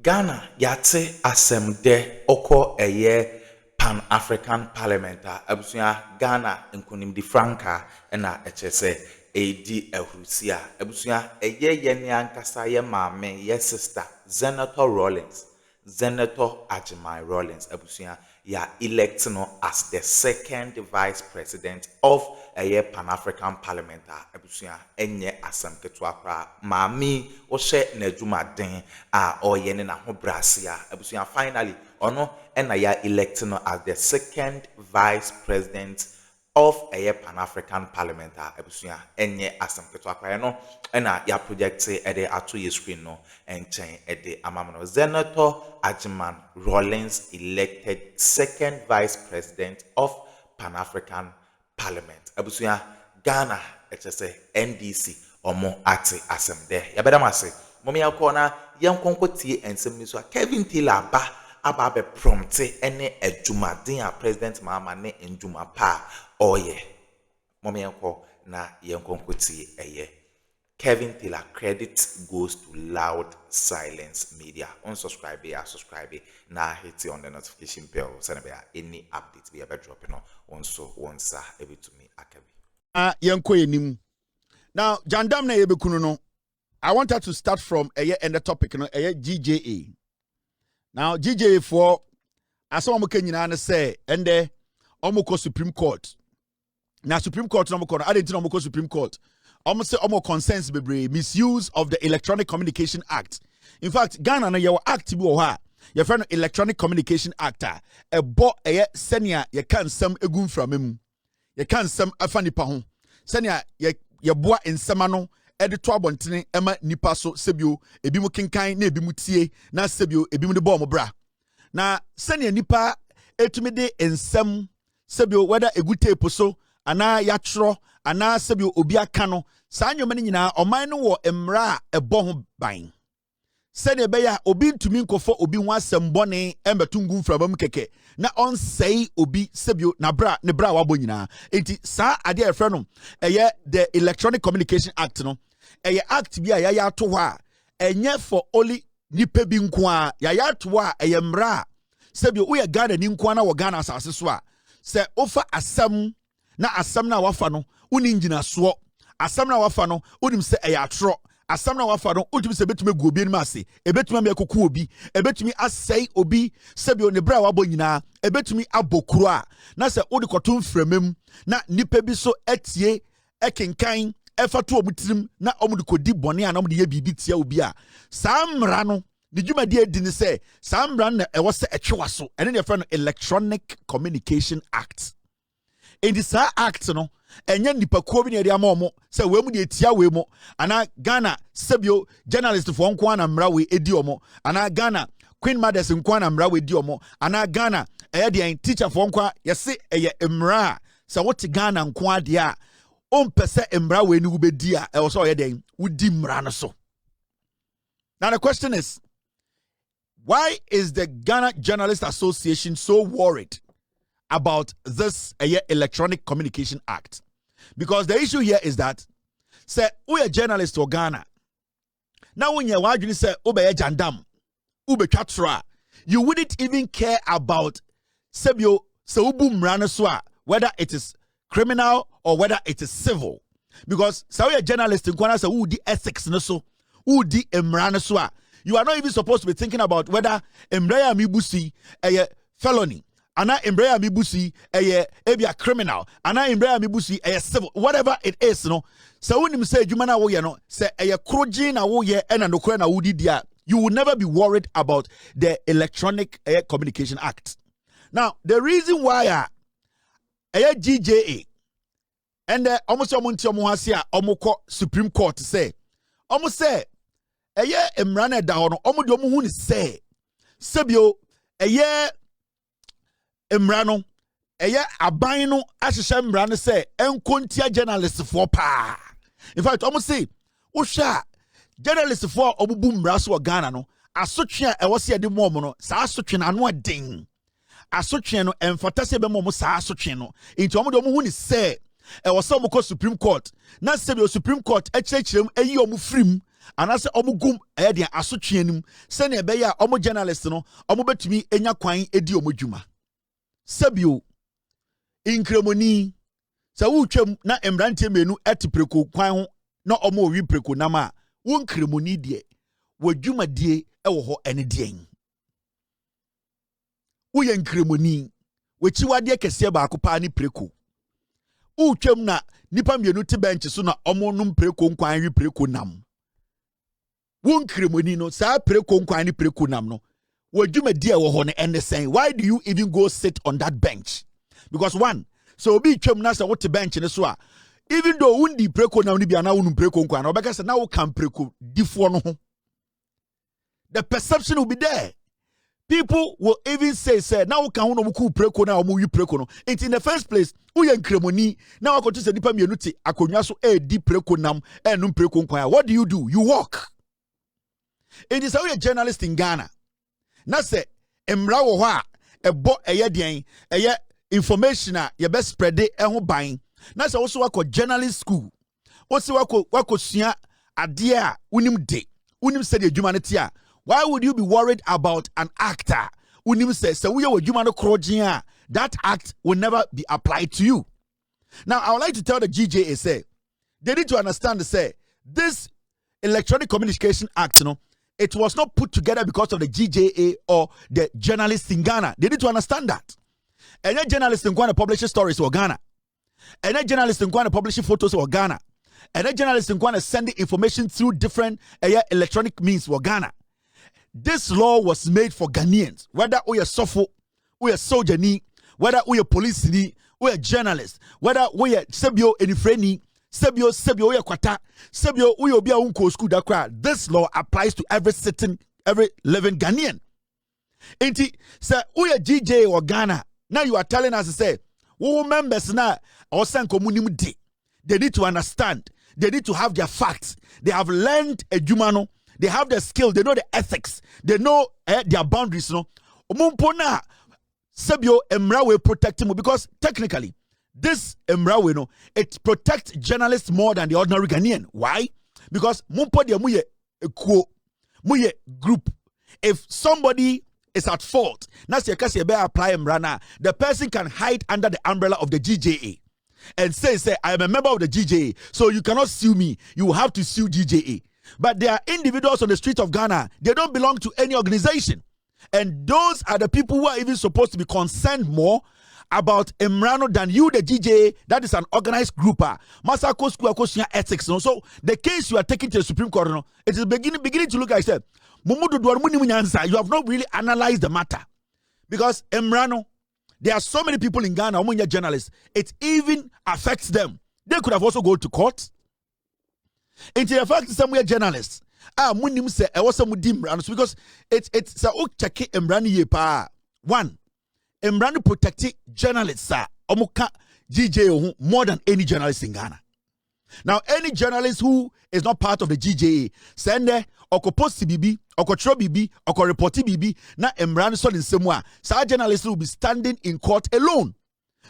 Ghana yate asemde oko eye Pan-African Parliament abusuya Ghana nkunim di franka na echese edi ehurusia abusuya eye yene ankasa ye maame ye sister ZanetorRawlings ZanetorRawlings abusuya ya elect no as the second vice president of a Pan-African Parliament abusuya enye asem ketwa kra maami wo hye na adwuma den a oye ne na ho brase a abusuya finally ono ena ya elect no as the second vice president of a Pan-African Parliament abusuya enye asem ketwa kra no ena ya project ede ato ye screen no enchen ede amamno ZanetorRawlings elected second vice president of Pan-African Parliament abusuya Ghana echese NDC omo ate asem de yabedamase momi yakona yankonkotie ensem ni so Kevin Taylor aba be prompte ene adwumaden a president Mahama ne ndwuma pa oye momi yanko na yankonkotie eye Kevin Taylor credit goes to Loud Silence Media. Unsubscribe here, subscribe now, hit on the notification bell. Send me any updates we ever dropping on. Also, once able to me akabi. Now, Jandam na yebe kuno. I want her to start from end the topic no GJA. Now, GJA for as omo kenyina na say ende omo ko Supreme Court. Now Supreme Court no mo ko I didn't know omo ko Supreme Court. Almost say almost concerns bebre misuse of the Electronic Communication Act. In fact, Ghana na your act bi wo ha. Your friend Electronic Communication Act a bo senia ye kan sam egum framem. Ye kan sam afa nipa ho. Senia ye boa nsema no e de to abontene ema nipa so sebio ebi mu kenkan na ebi mu tie na sebio ebi mu de bo mo bra. Na senia nipa etumi de nsem sebio whether egu tape so ana yatro ana sebio obi aka no saa nyoma nyina oman no wo emra ebo ho ban sene be ya obi ntumi nkofo obi ho asem bone embetungu mfrabam keke na onsei obi sebio na bra ne bra wabo nyina enti saa ade efre no eye the Electronic Communication Act no eye act bi a ya to ho a enye for only nipa bi nko a ya to ho a eye mra sebio wo ye Ghana ni nko na wo Ghana asase so a se ofa asem na asem na wafa no uni njina so asem na wafa no unim se eyatro asem na wafa no unim se betumi gu obi ni ase ebetumi me koku obi ebetumi asei obi sebio ne bra wabo nyina ebetumi abokuru a na se odi koto mframem na nipa bi so etie ekenkan efato omutirim na omudi kodi bone a na omudi ye bibi tia obi a samra no the dwumadi edi ni se samra na ewo se etwewa so ene ne friend Electronic Communication Act. In this act no enye nipa kuo bi na eri ama omo se we mu de etia we mo ana Ghana sebio journalist for nko ana mra we edi omo ana Ghana Queen Mothers nko ana mra we edi omo ana Ghana de teacher for nko yese eye mra se wote Ghana nko ade a ompese mra we ni ubedi a e so ye den wudi mra no so. Now the question is, why is the Ghana Journalist Association so worried about this Electronic Communication Act? Because the issue here is that say we are journalists or Ghana. Now when you say obey jandam, ube katra, you wouldn't even care about sebio seubu mranaswa, whether it is criminal or whether it is civil. Because say we are journalists in Ghana say who di ethics no so, who di mranaswa. You are not even supposed to be thinking about whether embraya mibusi a felony. Ana Imbrea Mibusi a criminal. Ana Imbrea Mibusi a civil. Whatever it is, no. So when you say Jumana wo ye no, say a kroji na wo ye and no na wudi dia, you will never be worried about the Electronic Communication Act. Now, the reason why GJA and almost omoko Supreme Court say almost say emrana da hono omo de omo hu ni say sebio Emrano, aban no ahyehyɛ mmara no sɛ enkontia journalist for pa. In fact, almost say, "Osha journalist for obubu mmara so Ghana no, asotwe a ɛwɔ se de mo no, saa asotwe na no den. Asotwe no emfata se be mo saa asotwe no. Nti omo de omo hu ni sɛ ɛwɔ se omo kɔ Supreme Court. Na sɛ be Supreme Court ɛkyerɛkyerɛm ayi omo frim anase omo gum de asotwe anim se na ebe ya omo journalist no omo betumi enya kwan edi omo dwuma sabio inkremoni sa wutwam na emrantie menu etipreko kwan ho na omo owi preko nam a wo nkremoni de wadwuma die ewo ho ene den wo ye nkremoni wachiwade kese ba akopa ni preko utwam na nipa mienu te bench so na omo num preko nkwan wi preko nam wo nkremoni no sa preko nkwan ni preko nam no wadwuma die ewo ho ne ene sen. Why do you even go sit on that bench? Because one, so obi twam na say what bench ne so a even though undi preko na uni bia na unum preko nkwan na obeka say na wo kan preko difo no ho, the perception will be there. People will even say now can no muku preko na omu wi preko no. It's in the first place uye nkremoni na wakoto se nipa mienu te akonwa so di preko nam num preko nkwan. What do? You walk. It is how a journalist in Ghana na se emra wo ho a ebo eye den eye information a ye be spread ho ban na se wo so wako journalist school wo se wako sua ade a unim de unim se de adwuma ne te a. Why would you be worried about an actor? Unim says, so we are that act will never be applied to you. Now, I would like to tell the GJA, say, they need to understand, say, this Electronic Communication Act, it was not put together because of the GJA or the journalists in Ghana. They need to understand that. And then journalists in Ghana publishing stories for Ghana. And then journalists in Ghana publishing photos for Ghana. And then journalists in Ghana sending information through different electronic means for Ghana. This law was made for Ghanaians, whether we are sofo, we are soldier, whether we are police, we are journalists, whether we are sebio enifreni, sebio we are kwata, sebio we obi a unko school dakra. This law applies to every living Ghanaian. Inti say we are GJA or Ghana. Now you are telling us to say, we members na or sankomunim di. They need to understand. They need to have their facts. They have learned a jumano. They have the skill, they know the ethics, they know their boundaries. Umumpona Sabio Emrawe protect him because technically this Emrawe it protects journalists more than the ordinary Ghanaian. Why? Because mumpo dia muye group. If somebody is at fault, apply Emrana, the person can hide under the umbrella of the GJA and say I am a member of the GJA, so you cannot sue me. You have to sue GJA. But there are individuals on the street of Ghana. They don't belong to any organization. And those are the people who are even supposed to be concerned more about Emrano than you, the GJA, that is an organized group. Masako School ethics. So the case you are taking to the Supreme Court, it is beginning to look like I said, you have not really analyzed the matter. Because Emrano, there are so many people in Ghana, journalists, it even affects them. They could have also gone to court. Into the fact some journalists munim say e was some dimran because it's a check embrani ye pa. One, embrani protect journalists omuka GJA more than any journalist in Ghana. Now any journalist who is not part of the GJA send there or post BB or control BB or report BB na embrani so in semwa sa journalists will be standing in court alone.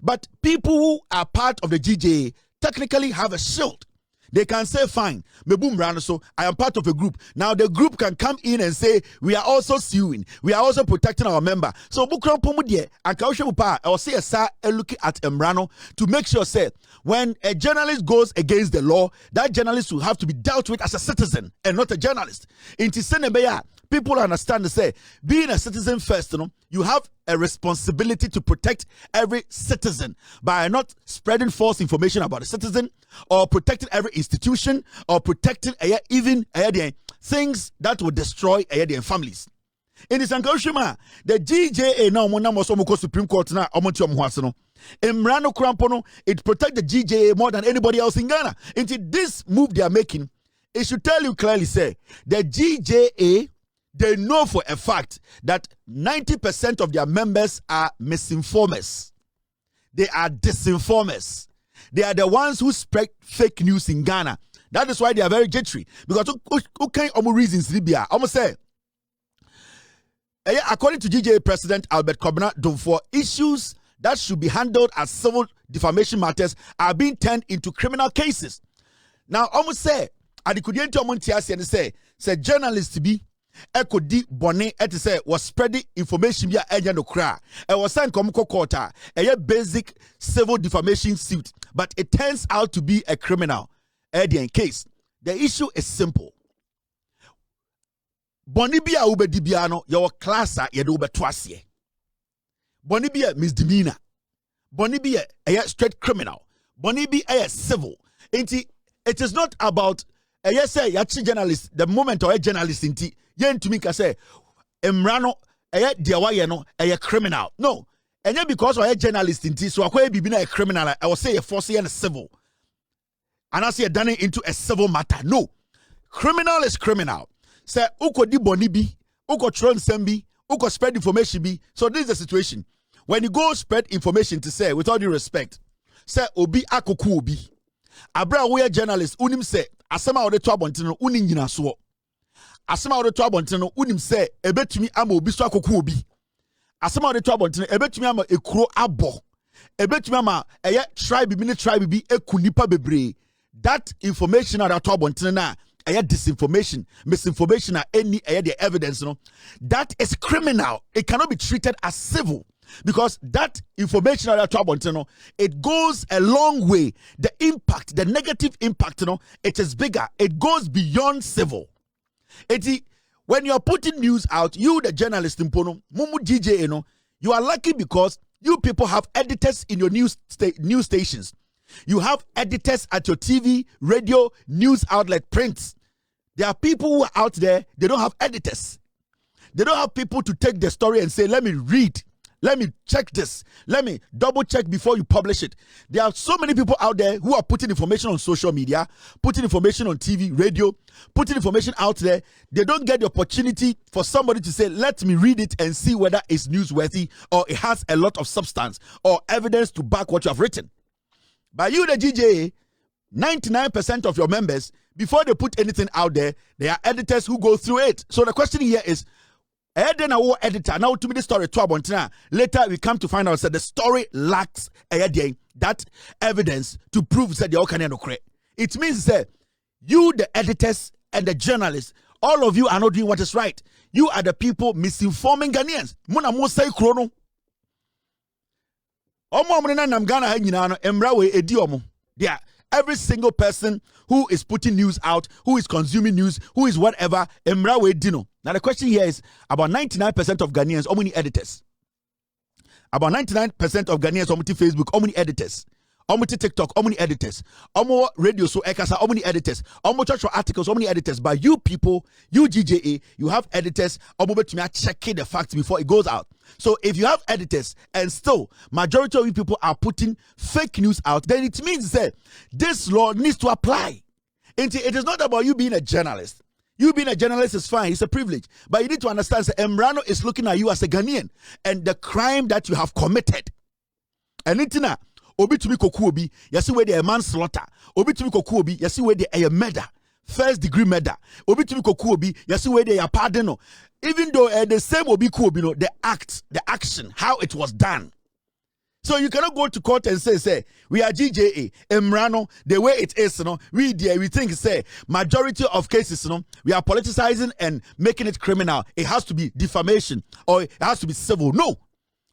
But people who are part of the GJA technically have a shield. They can say, fine, so I am part of a group. Now the group can come in and say, we are also suing. We are also protecting our member. So, I'll say a look at Emrano to make sure, say, when a journalist goes against the law, that journalist will have to be dealt with as a citizen and not a journalist. In Tisenebeya, people understand to say, being a citizen first, you have a responsibility to protect every citizen by not spreading false information about a citizen or protecting every institution or protecting even things that will destroy their families. In this Ankoshima, the GJA now Monamo Supreme Court now Emrano Krampono, it protects the GJA more than anybody else in Ghana. Into this move they are making, it should tell you clearly, say the GJA, they know for a fact that 90% of their members are misinformers. They are disinformers. They are the ones who spread fake news in Ghana. That is why they are very jittery. Because who can reasons Libya? Almost say, according to GJA President Albert Kobna, for issues that should be handled as civil defamation matters are being turned into criminal cases. Now, almost say, adikudienti omonti ase ne say journalist bi ekodi bone et say was spreading information bi a enya no kra e was san kom court a basic civil defamation suit, but it turns out to be a criminal case. The issue is simple. Boni bi a ubedi bia no your class a ye do beto ase. Boni bi a misdemeanor. Boni bi a straight criminal. Boni bi a civil. It is not about yes say yachi journalist the moment or a journalist inti yen to me ka say emrano dia wa ye no a criminal. No. And yet because or a journalist inti so akwa bibi na a criminal I will say a force and civil. And I say done it into a civil matter. No. Criminal is criminal. Say uko di boni bi, uko tron sembi, uko spread information bi. So this is the situation. When you go spread information to say, with all due respect, say obi akoku obi. Abra we journalist unim say asema ode to abontene uni nyina so. Asema ode to abontene unim say ebetumi ama obi so akoku obi. Asema ode to abontene ebetumi ama ekuro abo. Ebetumi ama tribe bi ne tribe bi ekunipa bebre. That information that to abontene na disinformation, misinformation, any the evidence, that is criminal. It cannot be treated as civil because that information that it goes a long way. The impact, the negative impact, it is bigger. It goes beyond civil. When you are putting news out, you the journalist in Pono, Mumu GJA, you are lucky because you people have editors in your news stations. You have editors at your TV, radio, news outlet, print. There are people who are out there, they don't have editors. They don't have people to take the story and say, let me read, let me check this, let me double check before you publish it. There are so many people out there who are putting information on social media, putting information on TV, radio, putting information out there. They don't get the opportunity for somebody to say, let me read it and see whether it's newsworthy or it has a lot of substance or evidence to back what you have written. By you, the GJA, 99% of your members, before they put anything out there, they are editors who go through it. So the question here is, editor, now to me the story, later we come to find out that the story lacks that evidence to prove that they all can correct. It means that you, the editors and the journalists, all of you are not doing what is right. You are the people misinforming Ghanaians. Muna mo say chrono. Yeah, every single person who is putting news out, who is consuming news, who is whatever, dino. Now the question here is about 99% of Ghanaians, how many editors? About 99% of Ghanaians, how many Facebook, how many editors? How many TikTok, how many editors? How many radio so ekasa, how many editors? How many church articles, how many editors? But you people, you GJA, you have editors, how many to me checking the facts before it goes out. So if you have editors and still majority of you people are putting fake news out, then it means that this law needs to apply. And it is not about you being a journalist. You being a journalist is fine, it's a privilege. But you need to understand that Emrano is looking at you as a Ghanaian and the crime that you have committed. And itina obi tumi koku obi yesi we dey manslaughter, obi tumi koku obi yesi we dey a murder, first degree murder, obi tumi koku obi yesi we dey a pardon. Even though the same obi ku obi no, the action, how it was done. So you cannot go to court and say we are GJA, Emrano, the way it is, we think say majority of cases, we are politicizing and making it criminal. It has to be defamation or it has to be civil. No,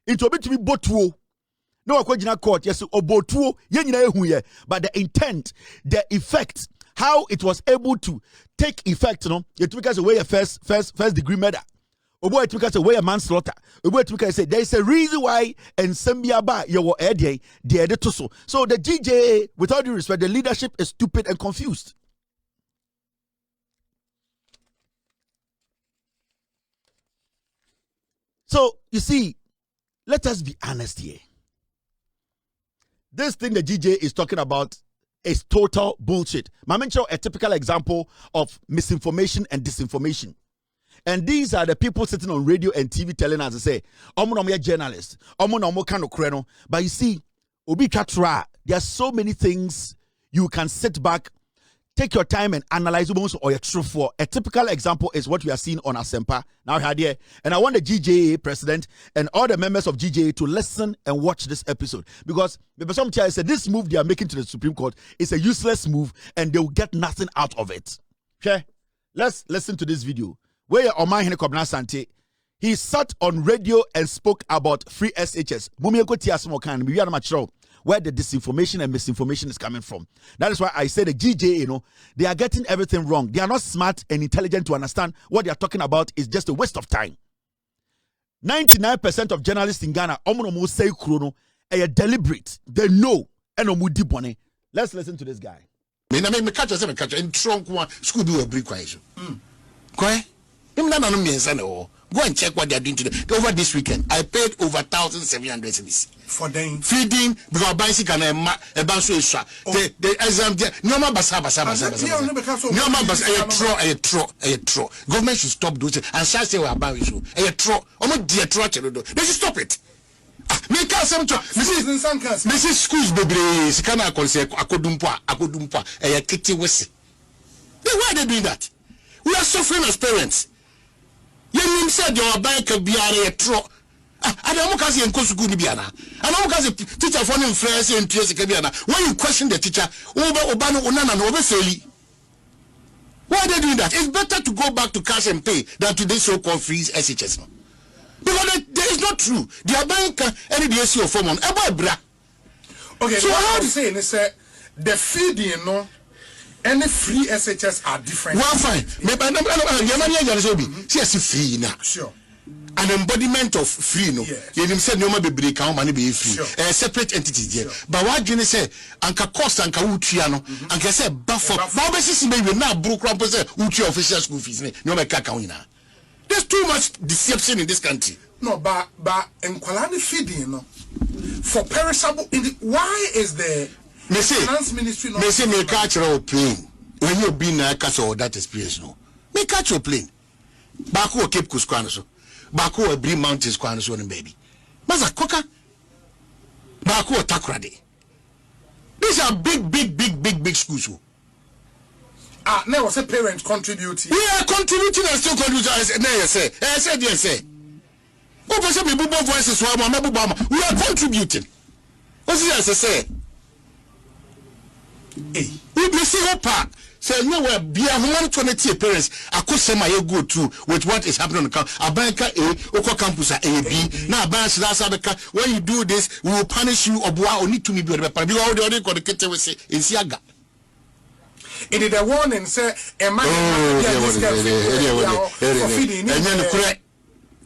it will be to be both. No, court, yes, but the intent, the effect, how it was able to take effect, it took us away a first degree murder. It took us away a manslaughter. There is a reason why and Sembiaba you were the editor. So the GJA, with all due respect, the leadership is stupid and confused. So you see, let us be honest here. This thing the GJA is talking about is total bullshit. I mentioned a typical example of misinformation and disinformation. And these are the people sitting on radio and TV telling us to say, "Omo journalist, omo kano kreno." But you see, obi katra, there are so many things you can sit back, take your time and analyze or your true for. A typical example is what we are seeing on Asempa now here. And I want the GJA president and all the members of GJA to listen and watch this episode, because some child said this move they are making to the Supreme Court is a useless move and they will get nothing out of it. Okay, let's listen to this video where Omar Hene Kobna Sante, he sat on radio and spoke about free SHS. Where the disinformation and misinformation is coming from. That is why I say the GJA, they are getting everything wrong. They are not smart and intelligent to understand what they are talking about is just a waste of time. 99% of journalists in Ghana, say are deliberate. They know. Let's listen to this guy. Go and check what they are doing today. Over this weekend, I paid over 1,700 cedis for them feeding because bicycle and a bus is the exam. No more basa. A tro. Government should stop doing it and shall say we are about issue. A tro. Almost dear tro. They should stop it. Make us some Mrs. Schools baby. Sikana konse akodumpa. A kitty wesi. Then why are they doing that? We are suffering as parents. You said your bank be a tro. I don't know in Kosuku Biana. I don't know teacher for him friends in Tiabiana. When you question the teacher, over Obano Unana and over Feli. Why are they doing that? It's better to go back to cash and pay than to this so-called free SHS. Because there is not true. Their bank any DSC or form on Ebra. Okay, so what I'm saying is the feeding, any free SHS are different. Well, fine. Free now. Sure. An embodiment of free, no. You said no be break how money be free. Sure. Separate entities. Sure. But what you say, Anka cost Anka Uchiano, Anka say buffer. Now, basically, maybe now broke up say Uchi official school fees. No make account. There's too much deception in this country. No, but in quality feeding, for perishable. Why is the finance ministry not? Say me catch your plane when you been a castle that experience no. Me catch your plane. Baku Cape Kusquano, Baku Brim Mountains Quanos one baby. Maza Coca Baku Takrade. These are big schools. Now was a parent contributing. We are contributing and still contributing. I said yes. We are contributing. What's this I say? Hey, we see her part. Say no, where be a humanitarian parents. I could say my go to with what is happening on the campus. A banker A, Oko campus A B. Now, when you do this, we will punish you or boy or need to be because already got the kitchen with say in Siaga. It is a warning, say a man for feeding.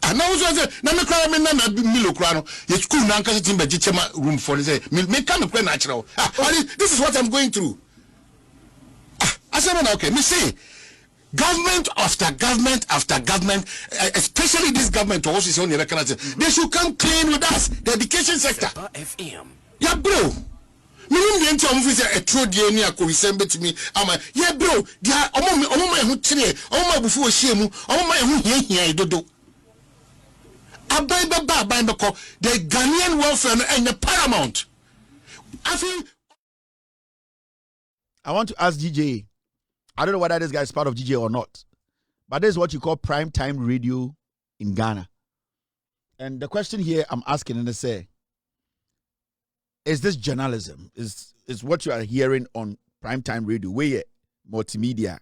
And now also na cry me na milo krano ye school na nka timba gichema room for say me come play natural this is what I'm going through. I said okay, me say government after government after government, especially this government also is only recognized, they should come clean with us, the education sector. FM. Yeah bro, me nti omo fi say a true DNA ko resemble to me ama yeah bro dia omo ma hu kire omo ma bufu ohie mu omo ma hu hia dodo. The Ghanaian welfare and the paramount. I want to ask GJA. I don't know whether this guy is part of GJA or not, but this is what you call prime time radio in Ghana. And the question here I'm asking and they say, is this journalism? Is what you are hearing on prime time radio, where multimedia?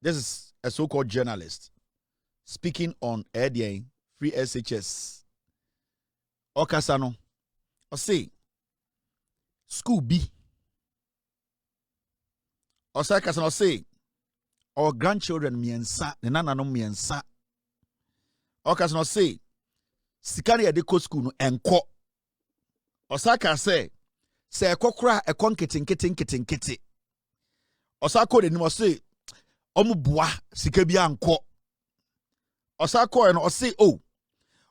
This is a so-called journalist speaking on ADA. Free SHS. Okasano. Or say, school B. Or say, our grandchildren miensa, the nana no miensa. Okasano say, Sikari adeko school no enko. Osaka say kokra e kon kitten. Osako de nimo say, omubwa sikabia anko. Osako and say, oh.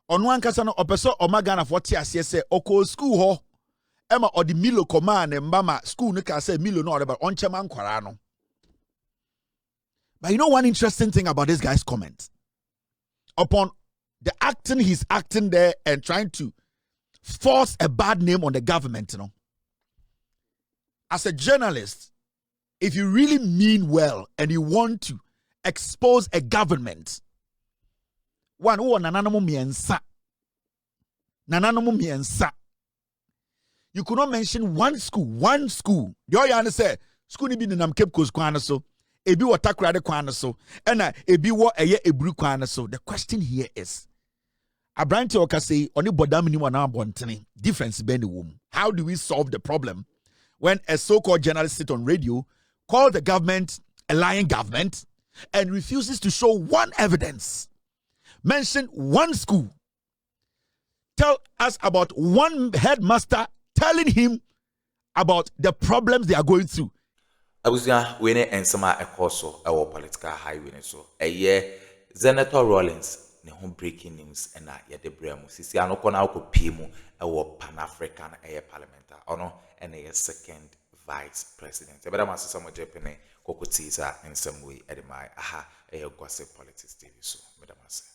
Ono ankasa no opeso omagana for tiase se oko school ho ema odi milo command mbama school no ka say milo no oreba onchema nkwara no. But you know one interesting thing about this guy's comment upon the acting he's acting there and trying to force a bad name on the government, as a journalist if you really mean well and you want to expose a government, one who nananomo miensa. You could not mention one school. The other say school ni bi nam Cape Coast kwana so, ebi wa takrade kwana so, and ebi wa eye ebru kwana so. The question here is, Abrante okase oni bodam ni wana abontene. Difference be ni wom. How do we solve the problem when a so-called journalist sit on radio, call the government a lying government, and refuses to show one evidence, mention one school, tell us about one headmaster telling him about the problems they are going through? Abusia we ne ensema ekoso ewo political highway ne so ZanetorRawlings ne ho breaking news na ye de bremu sisi anoko na akopie mu ewo PanAfrican parliamentary ono ene ye second vice president ebeda masesa mo jepene kokotiza ensem we edemai aha gossip politics TV so medamase.